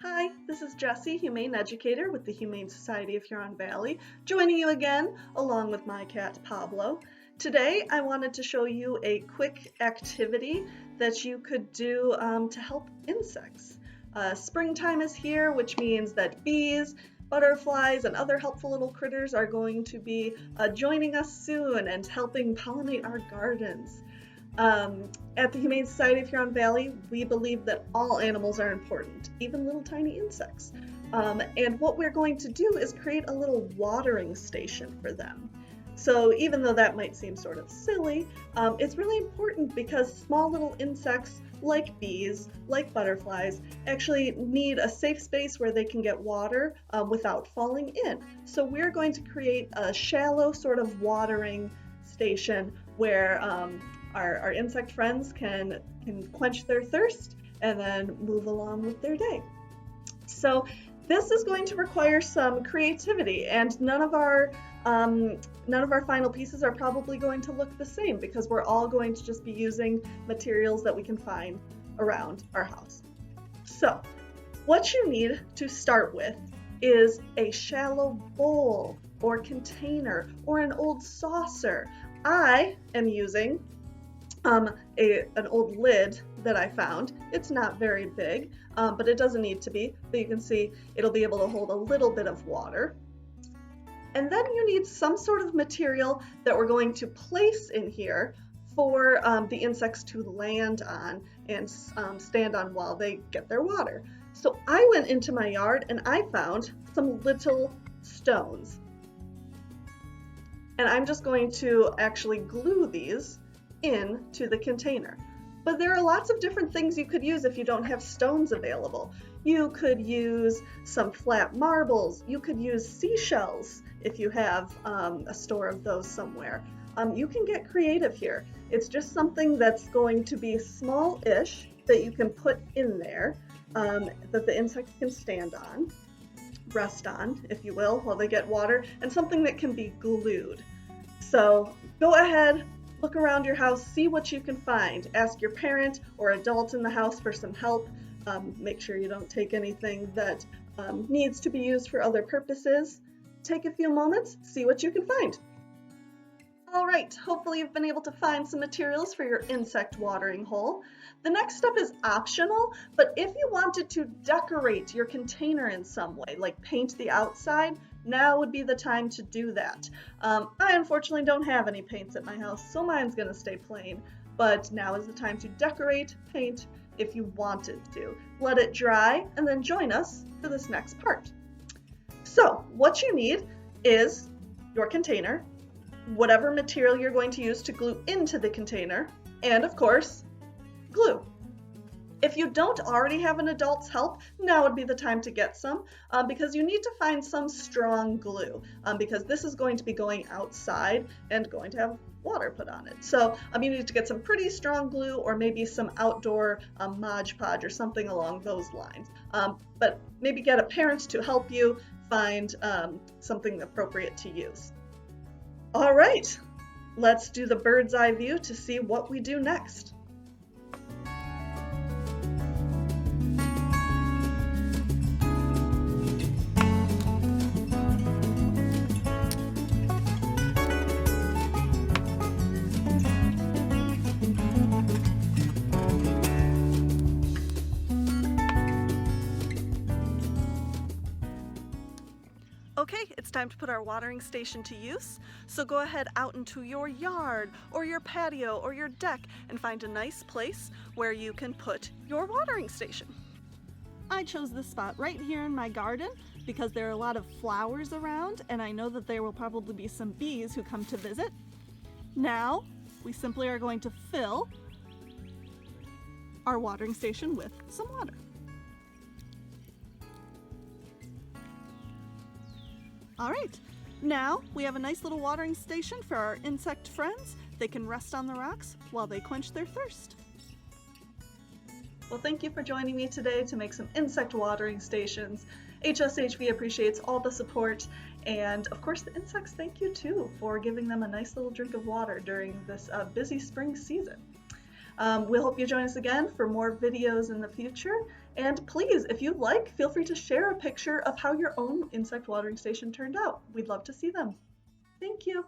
Hi, this is Jessie, Humane Educator with the Humane Society of Huron Valley, joining you again along with my cat Pablo. Today I wanted to show you a quick activity that you could do to help insects. Springtime is here, which means that bees, butterflies, and other helpful little critters are going to be joining us soon and helping pollinate our gardens. At the Humane Society of Huron Valley, we believe that all animals are important, even little tiny insects. And what we're going to do is create a little watering station for them. So even though that might seem sort of silly, it's really important because small little insects like bees, like butterflies, actually need a safe space where they can get water without falling in. So we're going to create a shallow sort of watering station where our insect friends can quench their thirst and then move along with their day. So this is going to require some creativity, and none of our final pieces are probably going to look the same because we're all going to just be using materials that we can find around our house. So what you need to start with is a shallow bowl or container or an old saucer. I am using an old lid that I found. It's not very big, but it doesn't need to be. But you can see it'll be able to hold a little bit of water. And then you need some sort of material that we're going to place in here for the insects to land on and stand on while they get their water. So I went into my yard and I found some little stones. And I'm just going to actually glue these into the container. But there are lots of different things you could use if you don't have stones available. You could use some flat marbles. You could use seashells if you have a store of those somewhere. You can get creative here. It's just something that's going to be small-ish that you can put in there that the insects can stand on, rest on, if you will, while they get water, and something that can be glued. So go ahead, look around your house, see what you can find. Ask your parent or adult in the house for some help. Make sure you don't take anything that needs to be used for other purposes. Take a few moments, see what you can find. All right, hopefully you've been able to find some materials for your insect watering hole. The next step is optional, but if you wanted to decorate your container in some way, like paint the outside, now would be the time to do that. I unfortunately don't have any paints at my house, so mine's gonna stay plain, but now is the time to decorate, paint, if you wanted to. Let it dry, and then join us for this next part. So, what you need is your container, whatever material you're going to use to glue into the container, and of course, glue. If you don't already have an adult's help, now would be the time to get some because you need to find some strong glue because this is going to be going outside and going to have water put on it. So you need to get some pretty strong glue or maybe some outdoor Mod Podge or something along those lines. But maybe get a parent to help you find something appropriate to use. All right, let's do the bird's eye view to see what we do next. Okay, it's time to put our watering station to use. So go ahead out into your yard or your patio or your deck and find a nice place where you can put your watering station. I chose this spot right here in my garden because there are a lot of flowers around and I know that there will probably be some bees who come to visit. Now, we simply are going to fill our watering station with some water. All right, now we have a nice little watering station for our insect friends. They can rest on the rocks while they quench their thirst. Well, thank you for joining me today to make some insect watering stations. HSHV appreciates all the support, and of course the insects thank you too for giving them a nice little drink of water during this busy spring season. We'll hope you join us again for more videos in the future. And please, if you'd like, feel free to share a picture of how your own insect watering station turned out. We'd love to see them. Thank you.